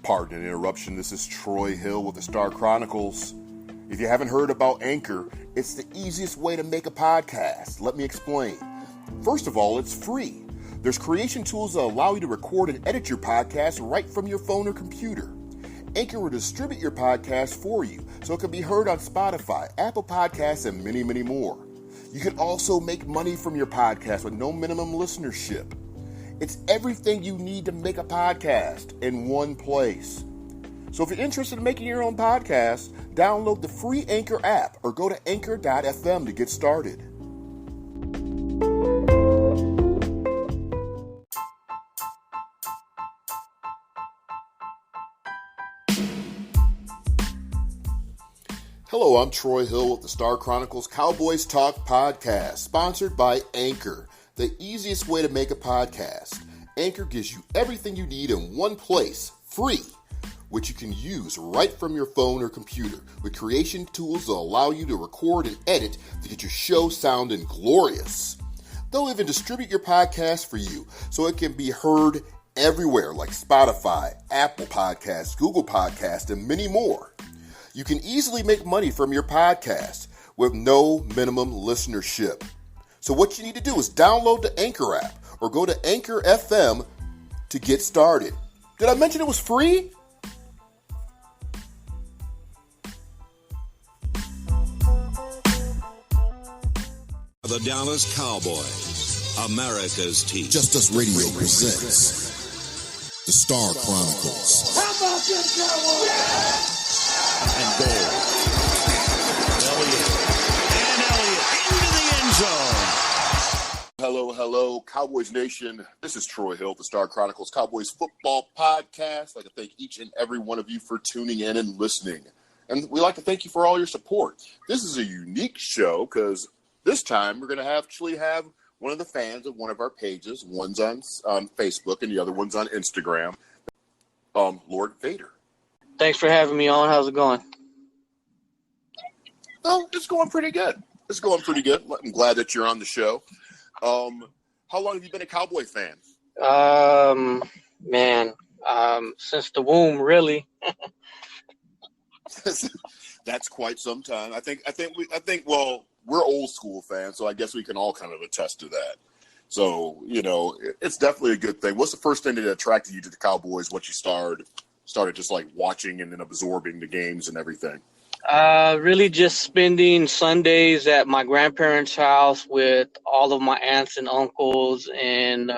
Pardon an interruption, this is Troy Hill with the Star Chronicles. If you haven't heard about Anchor, it's the easiest way to make a podcast. Let me explain. First of all, it's free. There's creation tools that allow you to record and edit your podcast right from your phone or computer. Anchor will distribute your podcast for you, so it can be heard on Spotify, Apple Podcasts, and many, many more. You can also make money from your podcast with no minimum listenership. It's everything you need to make a podcast in one place. So if you're interested in making your own podcast, download the free Anchor app or go to anchor.fm to get started. Hello, I'm Troy Hill with the Star Chronicles Cowboys Talk Podcast, sponsored by Anchor, the easiest way to make a podcast. Anchor gives you everything you need in one place, free, which you can use right from your phone or computer with creation tools that allow you to record and edit to get your show sounding glorious. They'll even distribute your podcast for you so it can be heard everywhere like Spotify, Apple Podcasts, Google Podcasts, and many more. You can easily make money from your podcast with no minimum listenership. So what you need to do is download the Anchor app or go to Anchor FM to get started. Did I mention it was free? The Dallas Cowboys, America's team. Just Us Radio presents the Star Chronicles. How about this, Cowboys? And goal. Elliott into the end zone. Hello, Cowboys Nation. This is Troy Hill, the Star Chronicles Cowboys Football Podcast. I'd like to thank each and every one of you for tuning in and listening. And we'd like to thank you for all your support. This is a unique show because this time we're going to actually have one of the fans of one of our pages. One's on Facebook and the other one's on Instagram. Lord Vader. Thanks for having me on. How's it going? Oh, it's going pretty good. I'm glad that you're on the show. How long have you been a Cowboy fan? Since the womb, really. That's quite some time. I think. Well, we're old school fans, so I guess we can all kind of attest to that. So, it's definitely a good thing. What's the first thing that attracted you to the Cowboys? What you started just like watching and then absorbing the games and everything? Really just spending Sundays at my grandparents' house with all of my aunts and uncles and,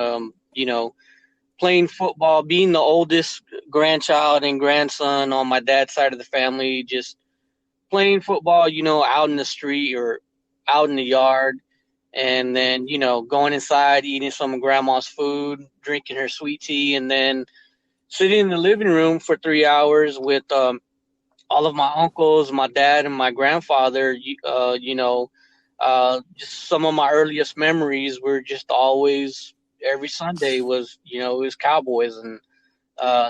playing football, being the oldest grandchild and grandson on my dad's side of the family, just playing football, out in the street or out in the yard. And then, going inside, eating some of grandma's food, drinking her sweet tea, and then sitting in the living room for 3 hours with all of my uncles, my dad, and my grandfather. Just some of my earliest memories were just always every Sunday was, it was Cowboys and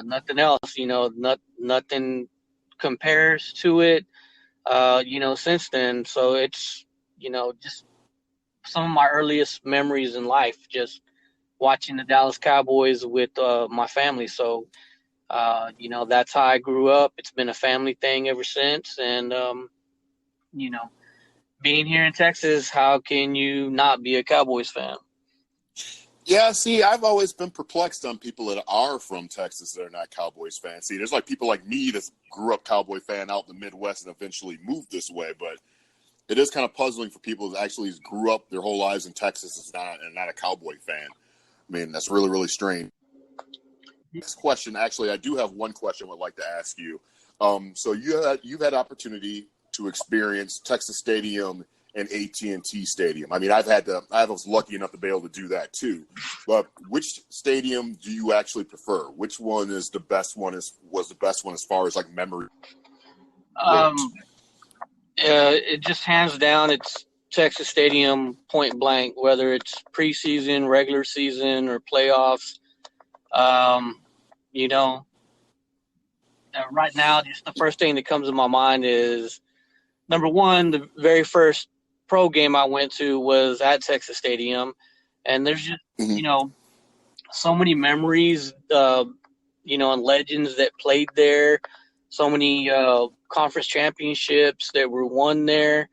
nothing else. Nothing compares to it. Since then. So it's, just some of my earliest memories in life, just watching the Dallas Cowboys with my family. So, that's how I grew up. It's been a family thing ever since. And, being here in Texas, how can you not be a Cowboys fan? Yeah, see, I've always been perplexed on people that are from Texas that are not Cowboys fans. See, there's like people like me that grew up Cowboy fan out in the Midwest and eventually moved this way, but it is kind of puzzling for people that actually grew up their whole lives in Texas and not a Cowboy fan. I mean, that's really, really strange. Next question, actually, I do have one question I would like to ask you. So you've had opportunity to experience Texas Stadium and AT&T Stadium. I mean, I was lucky enough to be able to do that too. But which stadium do you actually prefer? Which one is the best one? Was the best one as far as like memory? It just hands down. It's Texas Stadium, point blank. Whether it's preseason, regular season, or playoffs. Right now, just the first thing that comes to my mind is, number one, the very first pro game I went to was at Texas Stadium, and there's just, so many memories, and legends that played there. So many conference championships that were won there.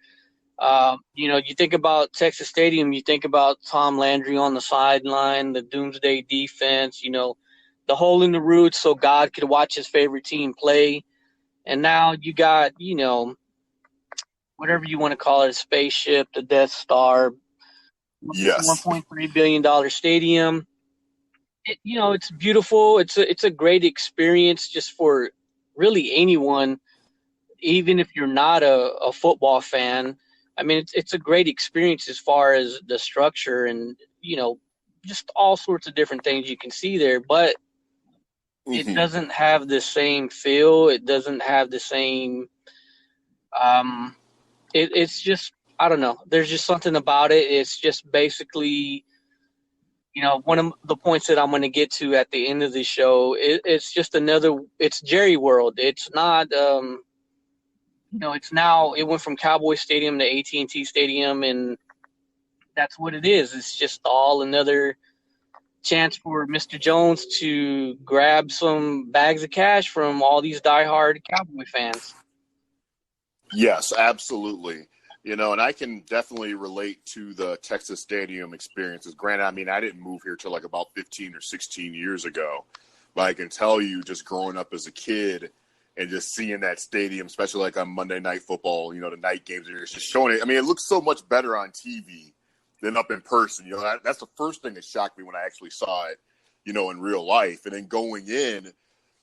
You think about Texas Stadium, you think about Tom Landry on the sideline, the Doomsday defense, the hole in the roots so God could watch his favorite team play. And now you got, whatever you want to call it, a spaceship, the Death Star, Yes. $1.3 billion stadium. It's beautiful. It's a great experience just for really anyone, even if you're not a football fan. I mean, it's a great experience as far as the structure and, just all sorts of different things you can see there. But it doesn't have the same feel. It doesn't have the same it's just, I don't know. There's just something about it. It's just basically, one of the points that I'm going to get to at the end of the show. It's just it's Jerry World. It's not, it's now, it went from Cowboy Stadium to AT&T Stadium, and that's what it is. It's just all another chance for Mr. Jones to grab some bags of cash from all these diehard Cowboy fans. Yes, absolutely. And I can definitely relate to the Texas Stadium experiences. Granted, I mean, I didn't move here till like about 15 or 16 years ago, but I can tell you just growing up as a kid and just seeing that stadium, especially like on Monday Night Football, the night games, it's just showing it. I mean, it looks so much better on TV than up in person. That's the first thing that shocked me when I actually saw it, in real life. And then going in,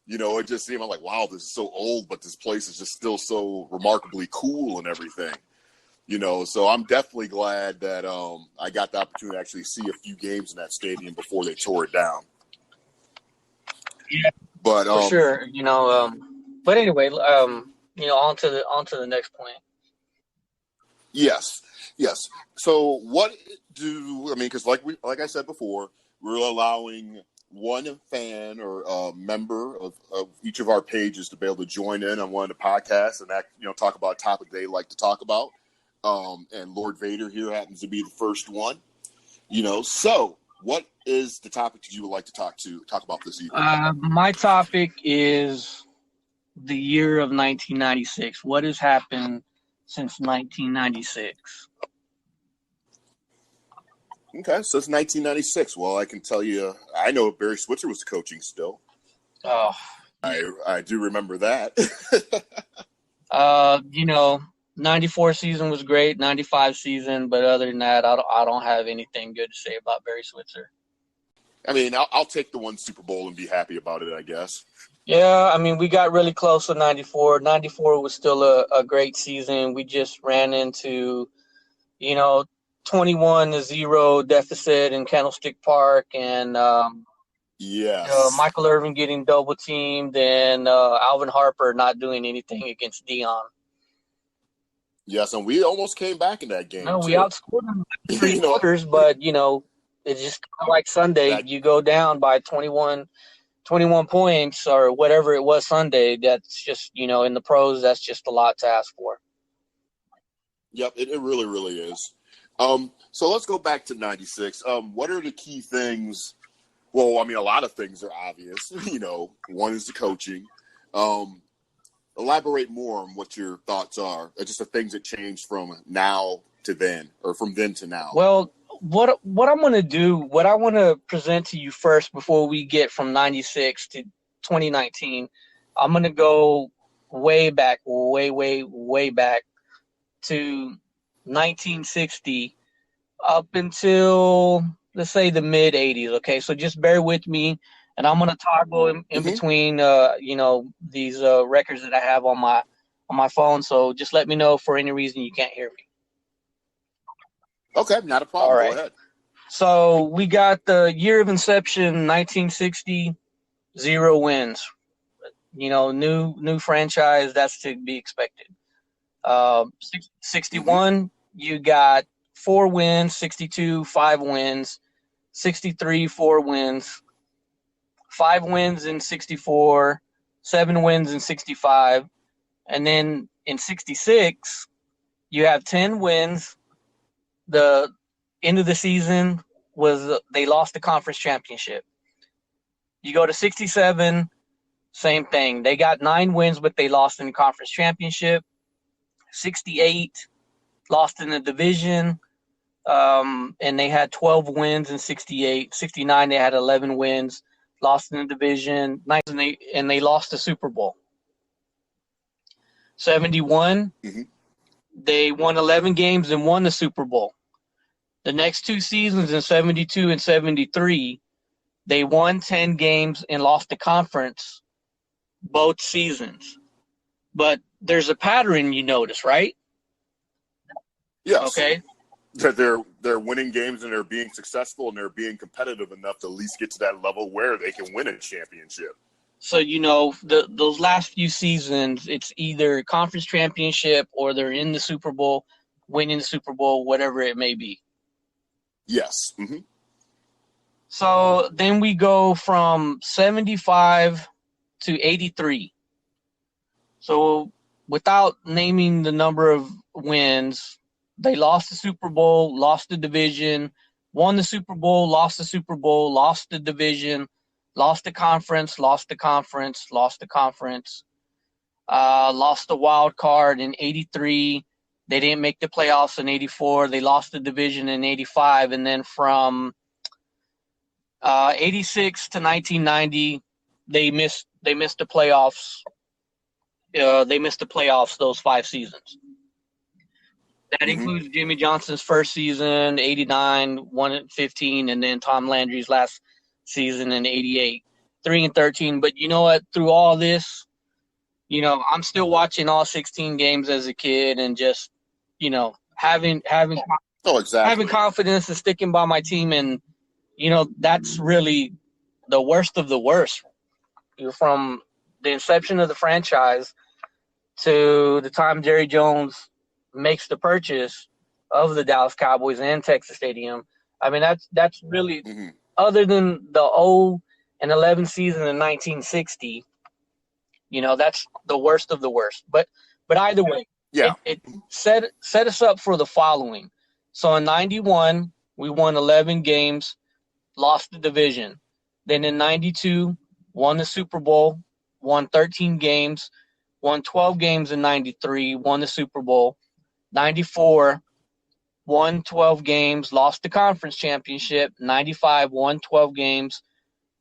it just seemed like, wow, this is so old, but this place is just still so remarkably cool and everything. So I'm definitely glad that I got the opportunity to actually see a few games in that stadium before they tore it down. Yeah, but for sure. But anyway, on to the next point. Yes. So what because like I said before, we're allowing one fan or member of each of our pages to be able to join in on one of the podcasts and talk about a topic they like to talk about. And Lord Vader here happens to be the first one. So what is the topic that you would like to talk about this evening? My topic is the year of 1996. What has happened since 1996? Okay, so it's 1996. Well, I can tell you, I know Barry Switzer was coaching still. Oh, I do remember that. 94 season was great, 95 season, but other than that, I don't have anything good to say about Barry Switzer. I mean, I'll take the one Super Bowl and be happy about it, I guess. Yeah, I mean, we got really close to 94. 94 was still a great season. We just ran into, 21-0 deficit in Candlestick Park, and yes, Michael Irvin getting double teamed, and Alvin Harper not doing anything against Dion. Yes, and we almost came back in that game. No, we outscored them in 3 quarters, but it's just kind of like Sunday. You go down by 21 points or whatever it was Sunday. That's just, in the pros, that's just a lot to ask for. Yep, it really, really is. So let's go back to 96. What are the key things? Well, I mean, a lot of things are obvious. One is the coaching. Elaborate more on what your thoughts are, just the things that changed from now to then, or from then to now. Well, what I'm going to do, what I want to present to you first before we get from 96 to 2019, I'm going to go way back, way back to 1960 up until, let's say, the mid 80s. Okay, so just bear with me, and I'm going to toggle in between, these records that I have on my phone. So just let me know if for any reason you can't hear me. Okay, not a problem. All right. Go ahead. So we got the year of inception, 1960, 0 wins. New franchise, that's to be expected. 61, you got 4 wins, 62, 5 wins, 63, 4 wins, 5 wins in 64, 7 wins in 65, and then in 66, you have 10 wins. The end of the season was they lost the conference championship. You go to 67, same thing. They got 9 wins, but they lost in the conference championship. 68 lost in the division, and they had 12 wins in 68. 69 they had 11 wins, lost in the division. And they lost the Super Bowl. 71, they won 11 games and won the Super Bowl. The next 2 seasons in 72 and 73, they won 10 games and lost the conference both seasons. But there's a pattern you notice, right? Yes. Okay. That they're winning games and they're being successful and they're being competitive enough to at least get to that level where they can win a championship. So, those last few seasons, it's either conference championship or they're in the Super Bowl, winning the Super Bowl, whatever it may be. Yes. Mm-hmm. So then we go from 75 to 83. So without naming the number of wins, they lost the Super Bowl, lost the division, won the Super Bowl, lost the Super Bowl, lost the division, lost the conference, lost the conference, lost the conference, lost the wild card in 83. They didn't make the playoffs in 84. They lost the division in 85. And then from 86 to 1990, they missed the playoffs. They missed the playoffs those 5 seasons. That includes Jimmy Johnson's first season, 89, 1-15, and then Tom Landry's last season in 88, 3-13. But you know what? Through all this, I'm still watching all 16 games as a kid and just, having confidence and sticking by my team. And, that's really the worst of the worst. From the inception of the franchise to the time Jerry Jones makes the purchase of the Dallas Cowboys and Texas Stadium. I mean, that's really, other than the 0-11 season in 1960, that's the worst of the worst. But either way, it set us up for the following. So in 91, we won 11 games, lost the division. Then in 92, won the Super Bowl, won 13 games, won 12 games in 93, won the Super Bowl. 94, won 12 games, lost the conference championship. 95, won 12 games,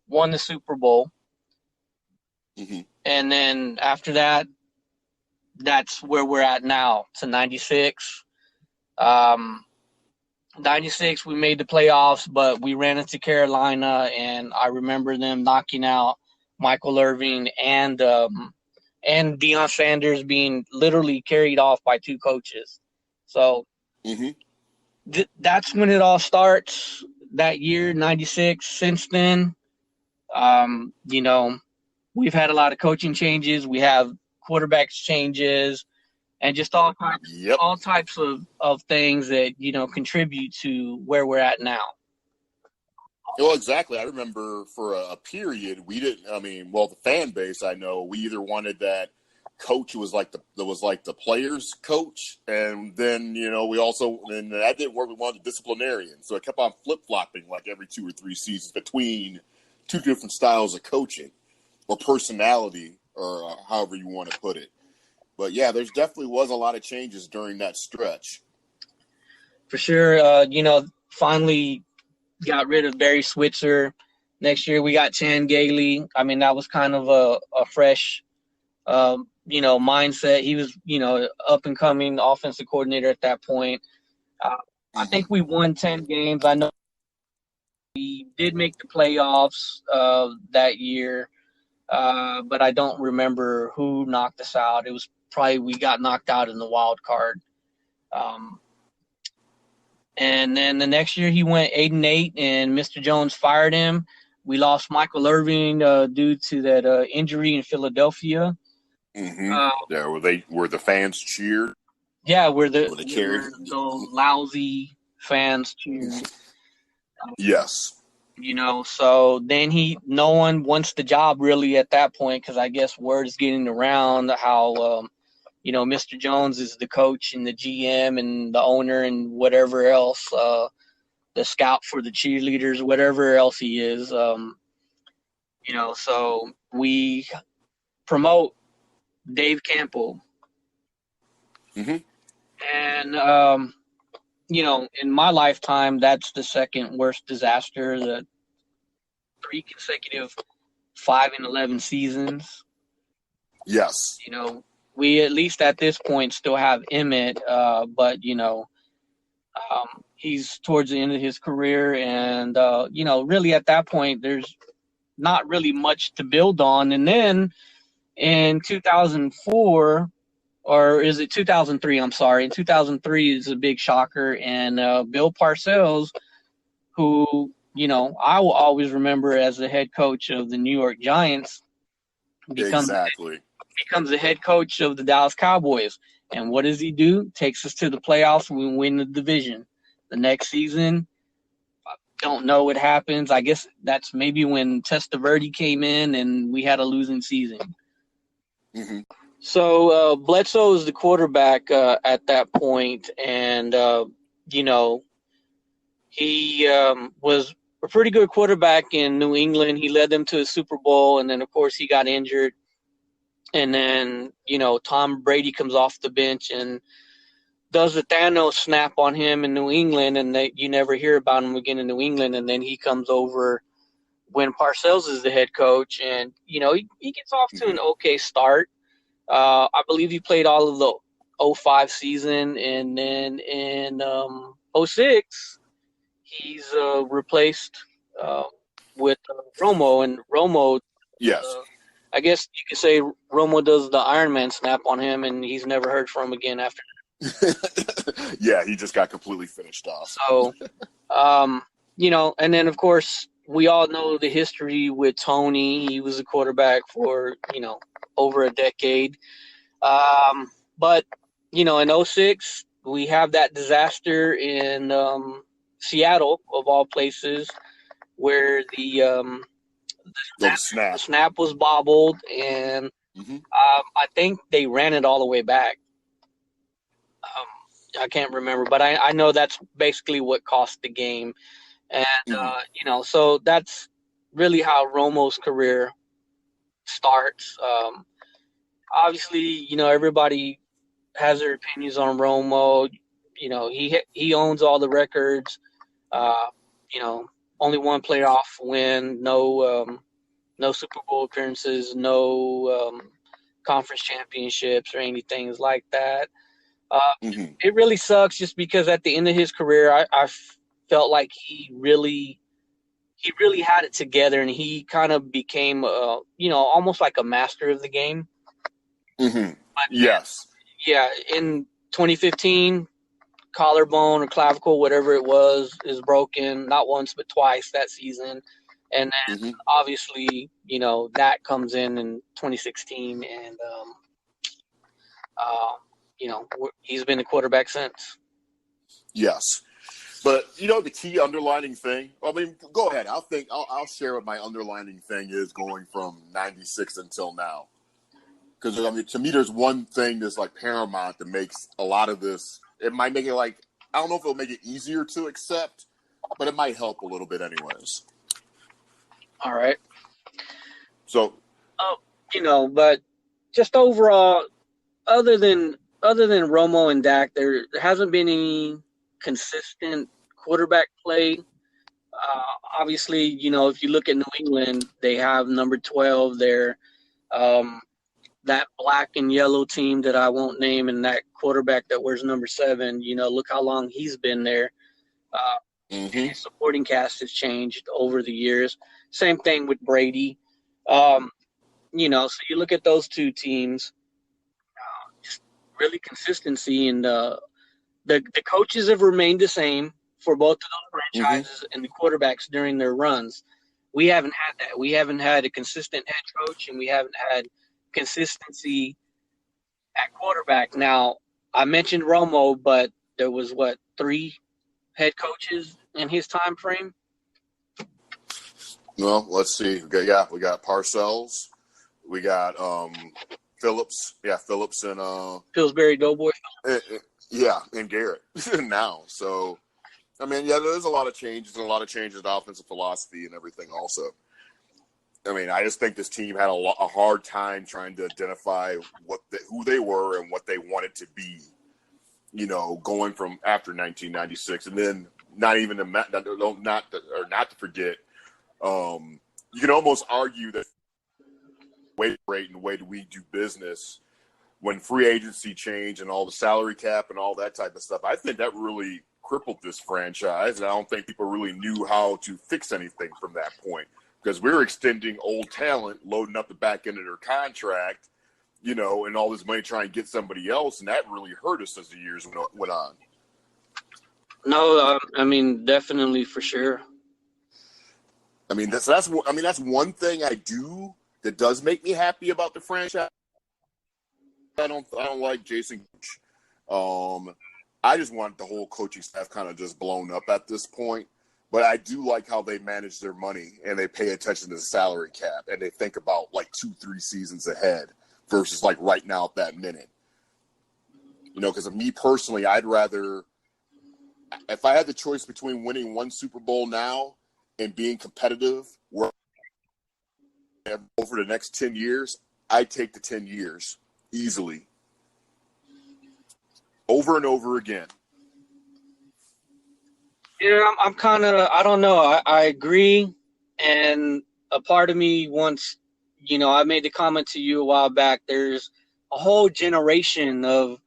won the Super Bowl. And then after that, that's where we're at now, to 96. 96, we made the playoffs, but we ran into Carolina, and I remember them knocking out Michael Irvin and Deion Sanders being literally carried off by 2 coaches. So that's when it all starts, that year, 96. Since then, we've had a lot of coaching changes. We have quarterbacks changes and just all types of things that, contribute to where we're at now. Well, exactly. I remember for a period, the fan base, I know, we either wanted that coach who was like the players' coach, and then, we also, and that didn't work, we wanted a disciplinarian. So it kept on flip-flopping like every 2 or 3 seasons between 2 different styles of coaching or personality, or however you want to put it. But yeah, there's definitely was a lot of changes during that stretch. For sure. Finally got rid of Barry Switzer. Next year we got Chan Gailey. I mean, that was kind of a fresh, mindset. He was, up and coming offensive coordinator at that point. I think we won 10 games. I know we did make the playoffs that year, but I don't remember who knocked us out. It was probably we got knocked out in the wild card. And then the next year he went 8-8, and Mr. Jones fired him. We lost Michael Irvin due to that injury in Philadelphia. Where the fans cheered. Yeah, where the lousy fans cheered. Yes. So then no one wants the job really at that point, because I guess word is getting around how Mr. Jones is the coach and the GM and the owner and whatever else, the scout for the cheerleaders, whatever else he is. So we promote Dave Campbell. Mm-hmm. And, in my lifetime, that's the second worst disaster, the 3 consecutive 5-11 seasons. Yes. We at least at this point still have Emmett, but, he's towards the end of his career. And, really at that point, there's not really much to build on. And then in 2004, or is it 2003? I'm sorry. In 2003 is a big shocker. And Bill Parcells, who, I will always remember as the head coach of the New York Giants, becomes the head coach of the Dallas Cowboys. And what does he do? Takes us to the playoffs. We win the division. The next season, I don't know what happens. I guess that's maybe when Testaverde came in and we had a losing season. Mm-hmm. So Bledsoe is the quarterback at that point, and he was a pretty good quarterback in New England. He led them to a Super Bowl, and then of course he got injured. And then Tom Brady comes off the bench and does the Thanos snap on him in New England, and you never hear about him again in New England. And then he comes over when Parcells is the head coach, and he gets off to an okay start. I believe he played all of the 2005 season, and then in 2006, he's replaced with Romo. And Romo, Yes. I guess you could say Romo does the Iron Man snap on him, and he's never heard from him again after that. Yeah, he just got completely finished off. So, and then, of course, we all know the history with Tony. He was a quarterback for, over a decade. But, in 2006, we have that disaster in Seattle, of all places, where the snap was bobbled, and I think they ran it all the way back. I can't remember, but I know that's basically what cost the game. And, so that's really how Romo's career starts. Obviously, everybody has their opinions on Romo. He owns all the records. Only one playoff win, no Super Bowl appearances, no conference championships or anything like that. It really sucks just because at the end of his career, I felt like he really had it together, and he kind of became, almost like a master of the game. Mm-hmm. But, yes. Yeah, in 2015, collarbone or clavicle, whatever it was, is broken, not once but twice that season. And then obviously, that comes in 2016, and he's been a quarterback since. Yes. But, the key underlining thing, go ahead. I'll share what my underlining thing is going from 96 until now. Because, to me, there's one thing that's, paramount that makes a lot of this, it might make it, I don't know if it'll make it easier to accept, but it might help a little bit anyways. All right. So. But just overall, other than Romo and Dak, there hasn't been any consistent quarterback play. Obviously, if you look at New England, they have number 12 there. That black and yellow team that I won't name, and that quarterback that wears number 7, look how long he's been there. His supporting cast has changed over the years. Same thing with Brady. So you look at those two teams, just really consistency, and the coaches have remained the same for both of those franchises and the quarterbacks during their runs. We haven't had that. We haven't had a consistent head coach, and we haven't had consistency at quarterback. Now, I mentioned Romo, but there was 3 head coaches in his time frame? Well, let's see. We got Parcells. We got Phillips. Yeah, Phillips and Pillsbury Doughboy. And Garrett now. So, there's a lot of changes in offensive philosophy and everything also. I mean, I just think this team had a hard time trying to identify who they were and what they wanted to be, going from after 1996. And then not to forget, you can almost argue that wage rate and the way that we do business when free agency changed and all the salary cap and all that type of stuff, I think that really crippled this franchise. And I don't think people really knew how to fix anything from that point because we were extending old talent, loading up the back end of their contract, and all this money trying to get somebody else. And that really hurt us as the years went on. No, I mean, definitely for sure. I mean, that's one thing I do that does make me happy about the franchise. I don't like Jason. I just want the whole coaching staff kind of just blown up at this point. But I do like how they manage their money and they pay attention to the salary cap and they think about like 2-3 seasons ahead versus like right now at that minute. Because of me personally, I'd rather, if I had the choice between winning one Super Bowl now and being competitive over the next 10 years, I'd take the 10 years. Easily. Over and over again. Yeah, I'm kind of, I don't know. I agree. And a part of me wants, I made the comment to you a while back. There's a whole generation of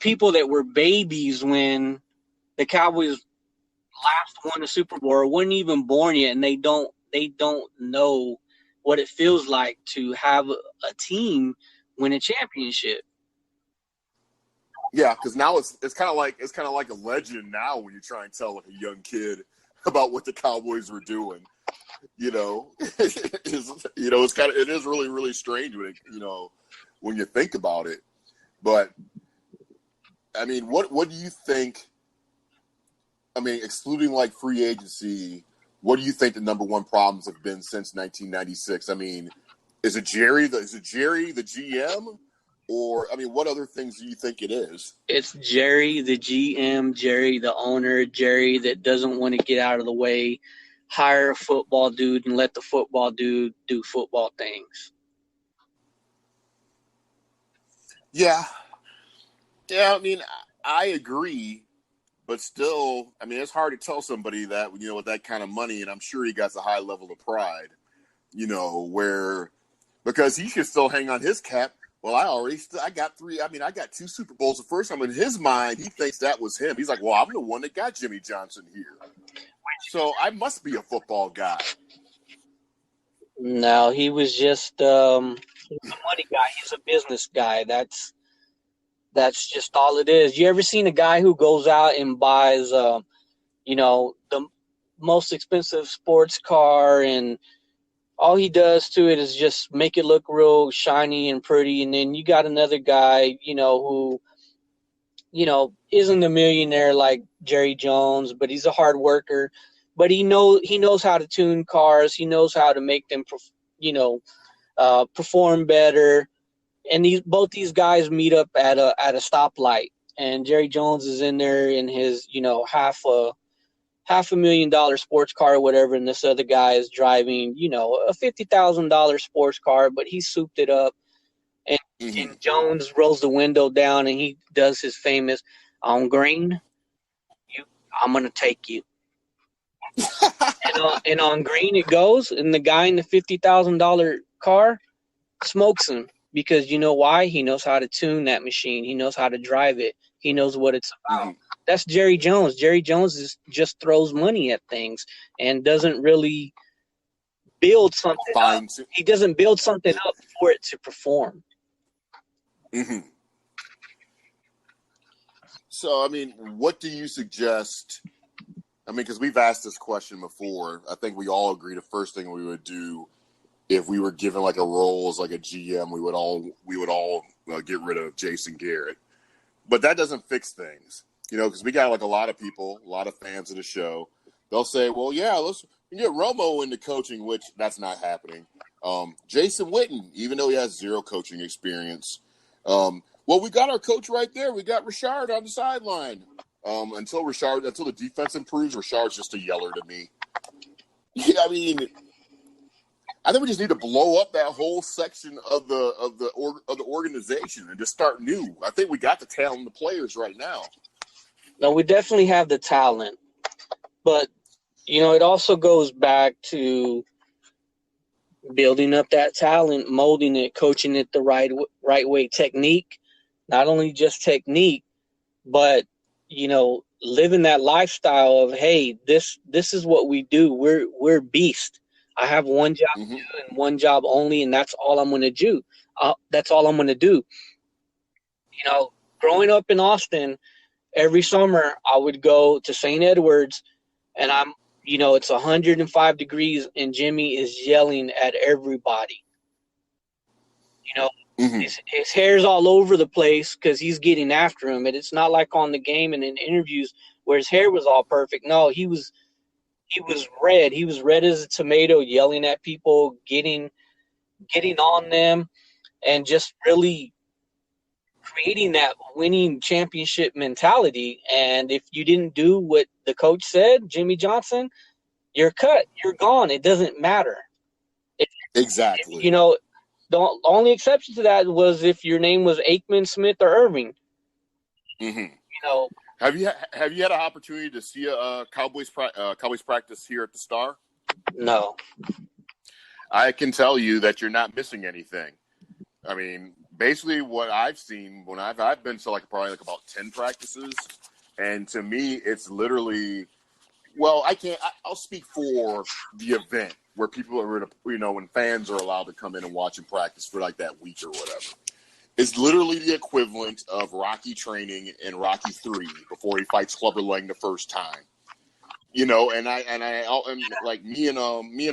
people that were babies when the Cowboys last won the Super Bowl or weren't even born yet. And they don't know what it feels like to have a team win a championship. Yeah, because now it's kind of like a legend now when you try and tell like a young kid about what the Cowboys were doing. It is really, really strange when you think about it. But I mean, what do you think? I mean, excluding like free agency. What do you think the number one problems have been since 1996? I mean, is it Jerry the GM? Or, I mean, what other things do you think it is? It's Jerry, the GM, Jerry, the owner, Jerry that doesn't want to get out of the way, hire a football dude and let the football dude do football things. Yeah. Yeah, I mean, I agree. But still, I mean, it's hard to tell somebody that, with that kind of money, and I'm sure he got a high level of pride, because he should still hang on his cap. Well, I got 3. I mean, I got 2 Super Bowls the first time. In his mind, he thinks that was him. He's like, well, I'm the one that got Jimmy Johnson here. So I must be a football guy. No, he was just a money guy. He's a business guy. That's just all it is. You ever seen a guy who goes out and buys, the most expensive sports car and all he does to it is just make it look real shiny and pretty. And then you got another guy, who, isn't a millionaire like Jerry Jones, but he's a hard worker. But he knows how to tune cars. He knows how to make them, perform better. And both these guys meet up at a stoplight. And Jerry Jones is in there in his, $500,000 sports car or whatever, and this other guy is driving, a $50,000 sports car, but he souped it up. And Jones rolls the window down and he does his famous, on green, I'm gonna take you. and on green it goes, and the guy in the $50,000 car smokes him because you know why? He knows how to tune that machine. He knows how to drive it. He knows what it's about. Mm-hmm. That's Jerry Jones. Jerry Jones just throws money at things and doesn't really build something up. He doesn't build something up for it to perform. Mm-hmm. So, I mean, what do you suggest? I mean, because we've asked this question before. I think we all agree the first thing we would do if we were given like a role as like a GM, we would all get rid of Jason Garrett. But that doesn't fix things. Because we got like a lot of people, a lot of fans of the show. They'll say, well, yeah, let's get Romo into coaching, which that's not happening. Jason Witten, even though he has 0 coaching experience. Well, we got our coach right there. We got Richard on the sideline. Until the defense improves, Richard's just a yeller to me. Yeah, I mean, I think we just need to blow up that whole section of the organization and just start new. I think we got the talent and the players right now. No, we definitely have the talent, but it also goes back to building up that talent, molding it, coaching it the right way, technique, not only just technique, but living that lifestyle of, hey, this is what we do. We're beast. I have one job to do and one job only, and that's all I'm going to do. That's all I'm going to do. Growing up in Austin, every summer I would go to St. Edwards, and it's 105 degrees, and Jimmy is yelling at everybody. His hair's all over the place because he's getting after him, and it's not like on the game and in interviews where his hair was all perfect. No, he was red. He was red as a tomato, yelling at people, getting on them, and just really creating that winning championship mentality. And if you didn't do what the coach said, Jimmy Johnson, you're cut. You're gone. It doesn't matter. Exactly. The only exception to that was if your name was Aikman, Smith, or Irving. Have you had an opportunity to see a Cowboys practice here at the Star? No. I can tell you that you're not missing anything. I mean, basically what I've seen when I've been to probably about 10 practices, and to me it's literally, I'll speak for the event where people are, when fans are allowed to come in and watch and practice for that week or whatever. It's literally the equivalent of Rocky training in Rocky 3 before he fights Clubber Lang the first time. Me and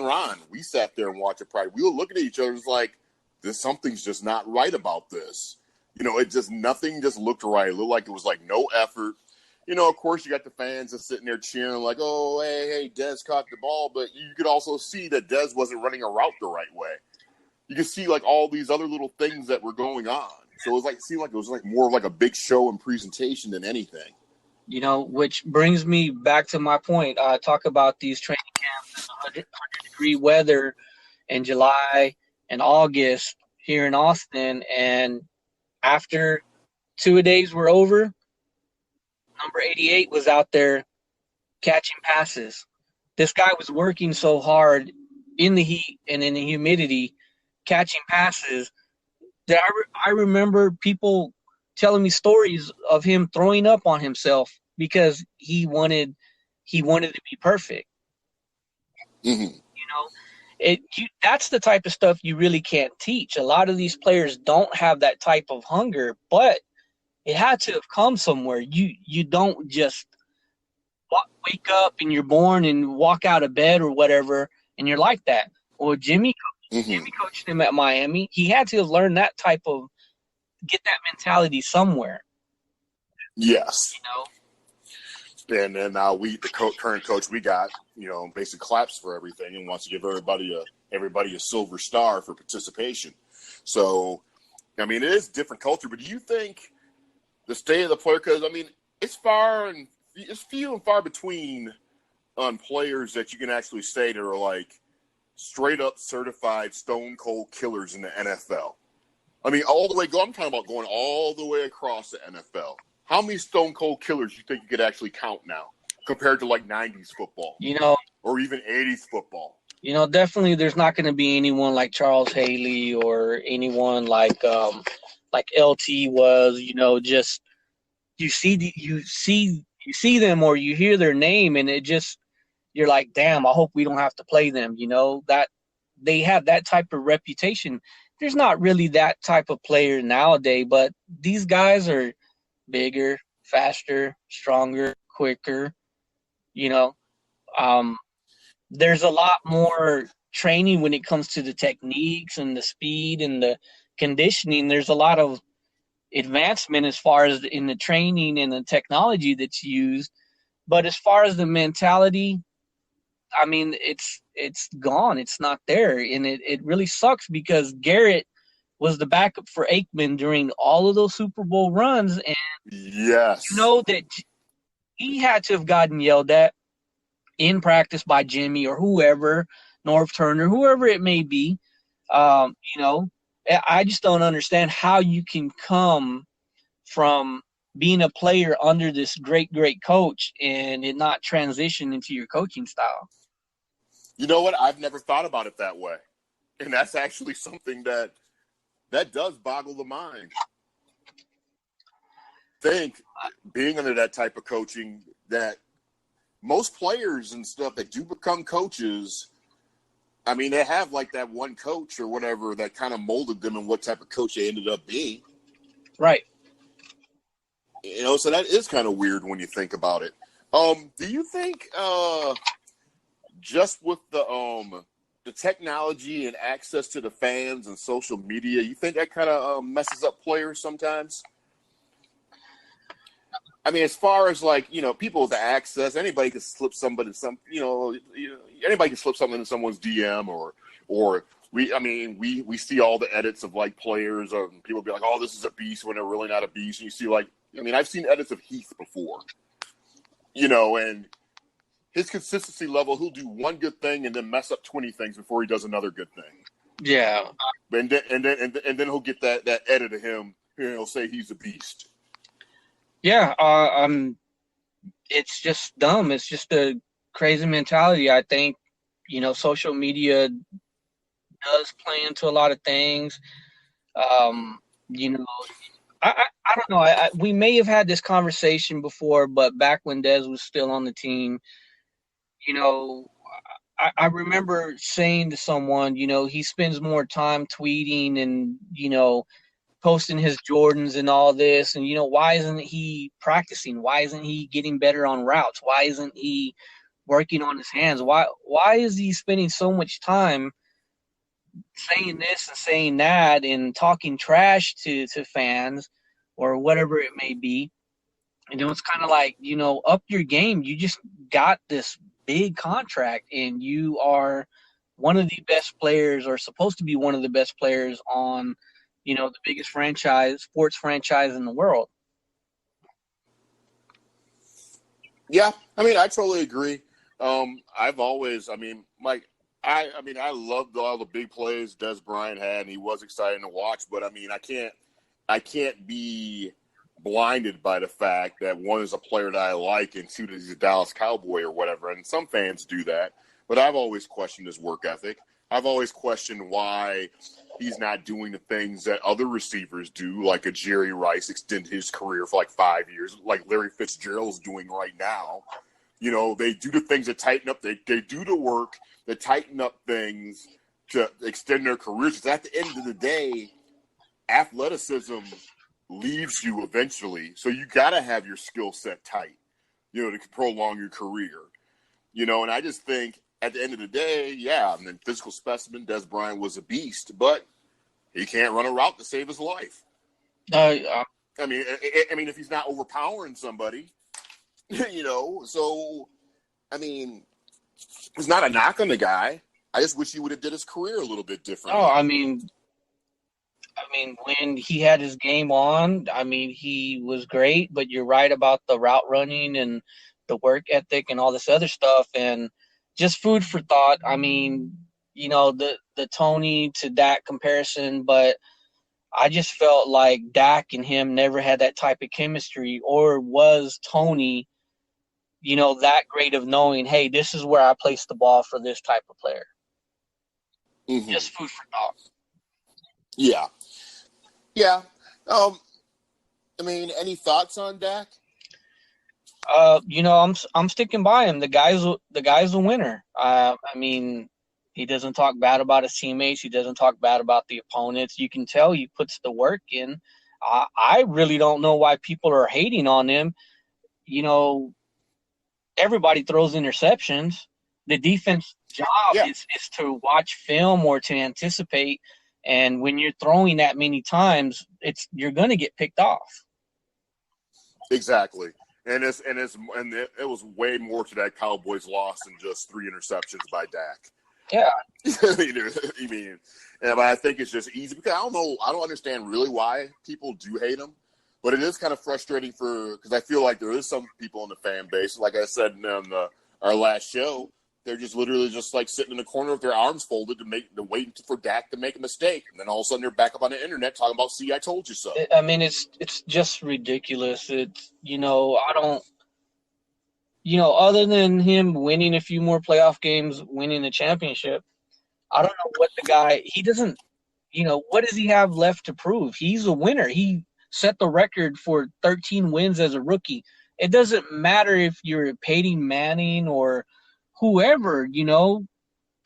Ron, we sat there and watched it practice. We were looking at each other, like, something's just not right about this. Nothing just looked right. It looked like it was no effort. Of course, you got the fans that's sitting there cheering like, oh, hey, Dez caught the ball. But you could also see that Dez wasn't running a route the right way. You could see all these other little things that were going on. So it seemed like it was more of a big show and presentation than anything. Which brings me back to my point. I talk about these training camps in 100-degree weather in July and August here in Austin. And after 2 days were over, number 88 was out there catching passes. This guy was working so hard in the heat and in the humidity, catching passes, that I remember people telling me stories of him throwing up on himself because he wanted to be perfect. That's the type of stuff you really can't teach. A lot of these players don't have that type of hunger, but it had to have come somewhere. You don't just wake up and you're born and walk out of bed or whatever, and you're like that. Well, Jimmy coached him at Miami. He had to have learned that type of get that mentality somewhere. Yes. And then now current coach we got, basically claps for everything and wants to give everybody a silver star for participation. So, I mean, it is a different culture. But do you think the state of the player? Because it's few and far between on players that you can actually say that are straight up certified stone cold killers in the NFL. All the way I'm talking about going all the way across the NFL. How many stone cold killers do you think you could actually count now compared to 90s football? Or even 80s football? Definitely there's not going to be anyone like Charles Haley or anyone like LT was, just you see them or you hear their name and it just, you're like, damn, I hope we don't have to play them. That they have that type of reputation. There's not really that type of player nowadays, but these guys are bigger, faster, stronger, quicker. There's a lot more training when it comes to the techniques and the speed and the conditioning. There's a lot of advancement as far as in the training and the technology that's used. But as far as the mentality, it's gone. It's not there. And it really sucks because Garrett was the backup for Aikman during all of those Super Bowl runs. And yes, that he had to have gotten yelled at. in practice by Jimmy or whoever, Norv Turner, whoever it may be. You know, I just don't understand how you can come from being a player under this great, great coach and it not transition into your coaching style. You know what? I've never thought about it that way. And that's actually something that does boggle the mind. Think being under that type of coaching, that most players and stuff that do become coaches, I mean, they have like that one coach or whatever that kind of molded them and what type of coach they ended up being. Right. You know, so that is kind of weird when you think about it. Do you think just with the technology and access to the fans and social media, you think that kind of messes up players sometimes? I mean, as far as like, you know, people with the access, anybody can slip somebody anybody can slip something in someone's DM or we see all the edits of like players or people be like, oh, this is a beast when they're really not a beast. And you see like, I mean, I've seen edits of Heath before, you know, and his consistency level, he'll do one good thing and then mess up 20 things before he does another good thing. Yeah. And then he'll get that edit of him and he'll say he's a beast. Yeah. It's just dumb. It's just a crazy mentality. I think, you know, social media does play into a lot of things. You know, I don't know. We may have had this conversation before, but back when Dez was still on the team, you know, I remember saying to someone, you know, he spends more time tweeting and, you know, posting his Jordans and all this. And, you know, why isn't he practicing? Why isn't he getting better on routes? Why isn't he working on his hands? Why is he spending so much time saying this and saying that and talking trash to fans or whatever it may be? And you know, it's kind of like, you know, up your game. You just got this big contract and you are one of the best players or supposed to be one of the best players on, you know, the biggest sports franchise in the world. Yeah, I mean, I totally agree. I've always, I loved all the big plays Des Bryant had, and he was exciting to watch. But I mean, I can't be blinded by the fact that one is a player that I like, and two, that he's a Dallas Cowboy or whatever. And some fans do that, but I've always questioned his work ethic. I've always questioned why he's not doing the things that other receivers do, like a Jerry Rice extend his career for like 5 years, like Larry Fitzgerald's doing right now. You know, they do the things that tighten up. They do the work that tighten up things to extend their careers. Because at the end of the day, athleticism leaves you eventually. So you got to have your skill set tight, you know, to prolong your career. You know, and I just think at the end of the day, yeah, I mean, physical specimen, Des Bryant was a beast, but he can't run a route to save his life. I mean, if he's not overpowering somebody, you know, so, I mean, it's not a knock on the guy. I just wish he would have did his career a little bit differently. Oh, I mean, when he had his game on, I mean, he was great, but you're right about the route running and the work ethic and all this other stuff. And just food for thought. I mean, you know, the Tony to Dak comparison, but I just felt like Dak and him never had that type of chemistry, or was Tony, you know, that great of knowing, hey, this is where I place the ball for this type of player. Mm-hmm. Just food for thought. Yeah. Yeah. I mean, any thoughts on Dak? You know, I'm sticking by him. The guy's a winner. I mean, he doesn't talk bad about his teammates. He doesn't talk bad about the opponents. You can tell he puts the work in. I really don't know why people are hating on him. You know, everybody throws interceptions. The defense job is to watch film or to anticipate. And when you're throwing that many times, you're going to get picked off. Exactly. And it was way more to that Cowboys loss than just 3 interceptions by Dak. Yeah. I mean, but I think it's just easy because I don't understand really why people do hate him, but it is kind of frustrating because I feel like there is some people in the fan base, like I said on our last show, they're just literally just like sitting in the corner with their arms folded to wait for Dak to make a mistake, and then all of a sudden they're back up on the internet talking about, "See, I told you so." I mean, it's just ridiculous. It's I don't. Other than him winning a few more playoff games, winning the championship, I don't know what the guy, he doesn't, what does he have left to prove? He's a winner. He set the record for 13 wins as a rookie. It doesn't matter if you're Peyton Manning or whoever,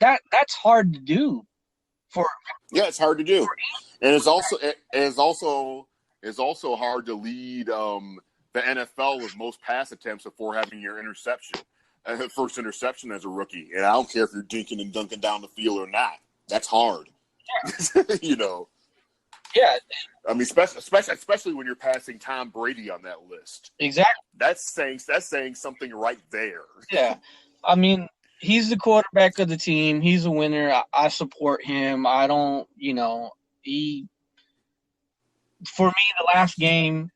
that's hard to do. It's hard to do. And it's also hard to lead the NFL with most pass attempts before having your first interception as a rookie. And I don't care if you're dinking and dunking down the field or not. That's hard. Yeah. Yeah. I mean, especially when you're passing Tom Brady on that list. Exactly. That's saying something right there. Yeah. I mean, he's the quarterback of the team. He's a winner. I support him. I don't, for me, the last game,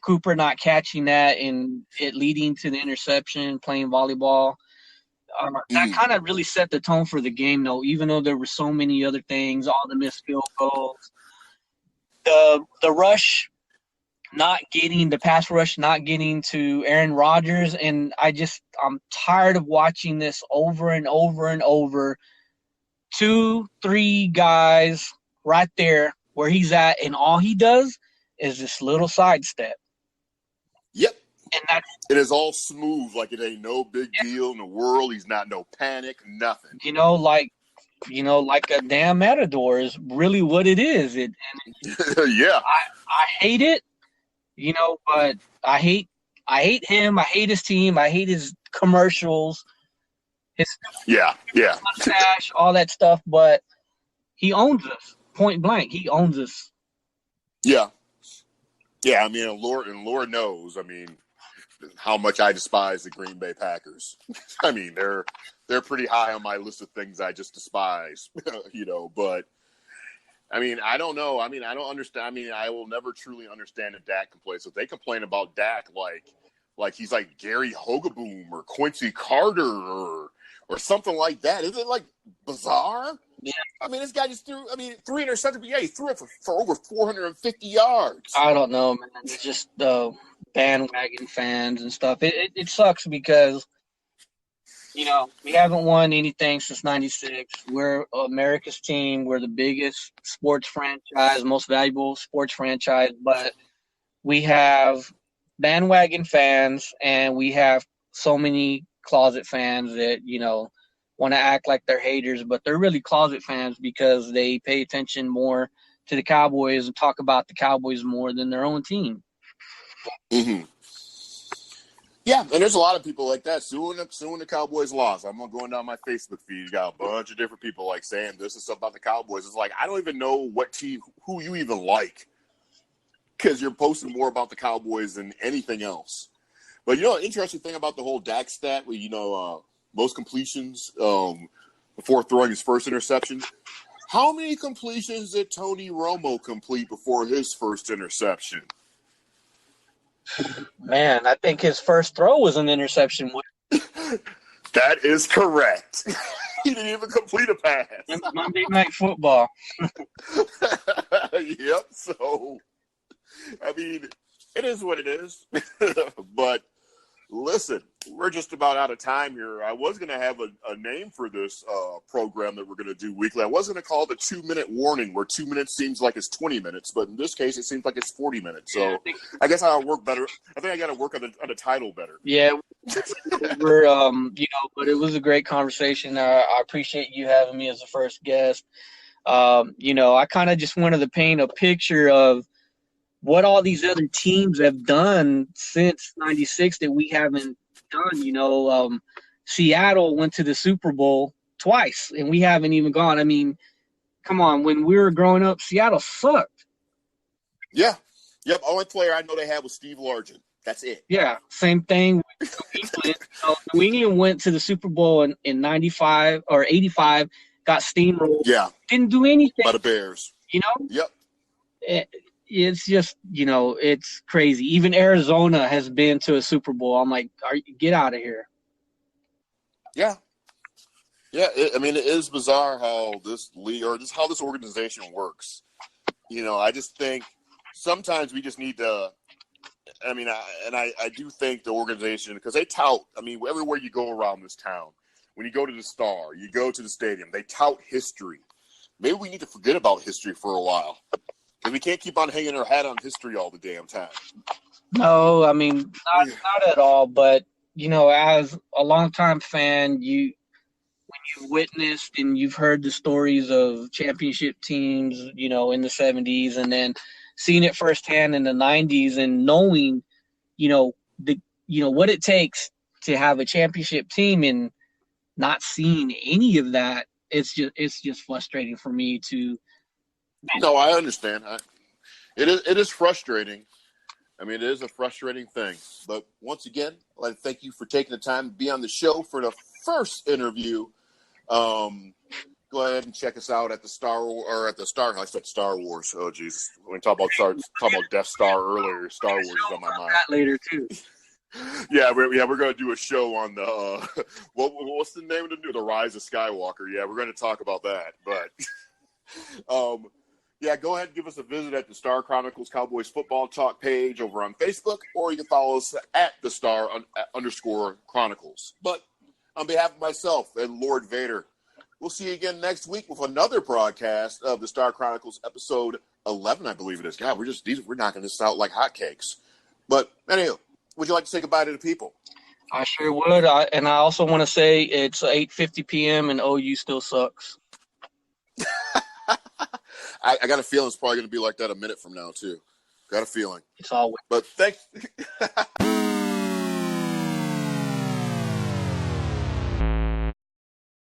Cooper not catching that and it leading to the interception, playing volleyball. That kind of really set the tone for the game, though, even though there were so many other things, all the missed field goals. The rush the pass rush not getting to Aaron Rodgers, and I'm tired of watching this over and over and over. 2-3 guys right there where he's at, and all he does is this little sidestep. Yep. And it is all smooth, like it ain't no big deal in the world. He's not no panic, nothing. Like a damn matador is really what it is. Yeah. I hate it, but I hate him. I hate his team. I hate his commercials. His mustache, all that stuff. But he owns us, point blank. He owns us. Yeah. Yeah, I mean, and Lord knows, I mean, how much I despise the Green Bay Packers. I mean, they're pretty high on my list of things I just despise, but I mean, I don't know. I mean, I don't understand. I mean, I will never truly understand if Dak complains. So if they complain about Dak like he's like Gary Hogaboom or Quincy Carter or something like that. Is it like bizarre? Yeah. I mean, this guy just threw, 3 interceptions, but yeah, he threw it for over 450 yards. I don't know, man. It's just bandwagon fans and stuff. It sucks because, we haven't won anything since 96. We're America's team. We're the biggest sports franchise, most valuable sports franchise, but we have bandwagon fans and we have so many closet fans that, want to act like they're haters, but they're really closet fans because they pay attention more to the Cowboys and talk about the Cowboys more than their own team. Mm-hmm. Yeah, and there's a lot of people like that. Soon the Cowboys lost. I'm going down my Facebook feed. You got a bunch of different people like saying this is stuff about the Cowboys. It's like, I don't even know what team, who you even like, because you're posting more about the Cowboys than anything else. But an interesting thing about the whole Dak stat, where most completions before throwing his first interception. How many completions did Tony Romo complete before his first interception? Man, I think his first throw was an interception. That is correct. He didn't even complete a pass. Monday Night Football. Yep. So, I mean, it is what it is. But listen, we're just about out of time here. I was going to have a name for this program that we're going to do weekly. I was going to call it the 2-minute warning, where 2 minutes seems like it's 20 minutes, but in this case, it seems like it's 40 minutes. So I guess I'll work better. I think I got to work on the title better. Yeah, we're but it was a great conversation. I appreciate you having me as the first guest. I kind of just wanted to paint a picture of what all these other teams have done since '96 that we haven't done. Seattle went to the Super Bowl twice, and we haven't even gone. I mean, come on. When we were growing up, Seattle sucked. Yeah. Yep. Only player I know they had was Steve Largent. That's it. Yeah. Same thing with New England. New England went to the Super Bowl in 95 or 85, got steamrolled. Yeah. Didn't do anything. By the Bears. Yep. it's just, it's crazy. Even Arizona has been to a Super Bowl. I'm like, get out of here. Yeah. Yeah, it is bizarre how this league or how this organization works. I just think sometimes we just need to. I do think the organization, because they tout. Everywhere you go around this town, when you go to the Star, you go to the stadium, they tout history. Maybe we need to forget about history for a while, because we can't keep on hanging our hat on history all the damn time. No, not at all. But as a longtime fan, you've witnessed and you've heard the stories of championship teams, in the 70s, and then seeing it firsthand in the 90s, and knowing, what it takes to have a championship team, and not seeing any of that. It's just frustrating for me to. No, I understand. It is frustrating. It is a frustrating thing. But once again, I'd like to thank you for taking the time to be on the show for the first interview. Go ahead and check us out at the I said Star Wars. Oh, geez. When we talk about Death Star earlier, Star Wars is on my mind. That later too. Yeah, we're going to do a show on the what's the name of the Rise of Skywalker. Yeah, we're going to talk about that. But yeah, go ahead and give us a visit at the Star Chronicles Cowboys Football Talk page over on Facebook, or you can follow us at the Star _ Chronicles. But on behalf of myself and Lord Vader, we'll see you again next week with another broadcast of the Star Chronicles, episode 11, I believe it is. God, we're knocking this out like hotcakes. But anyway, would you like to say goodbye to the people? I sure would. And I also want to say it's 8:50 p.m. and OU still sucks. I got a feeling it's probably going to be like that a minute from now, too. Got a feeling. It's always. But thanks.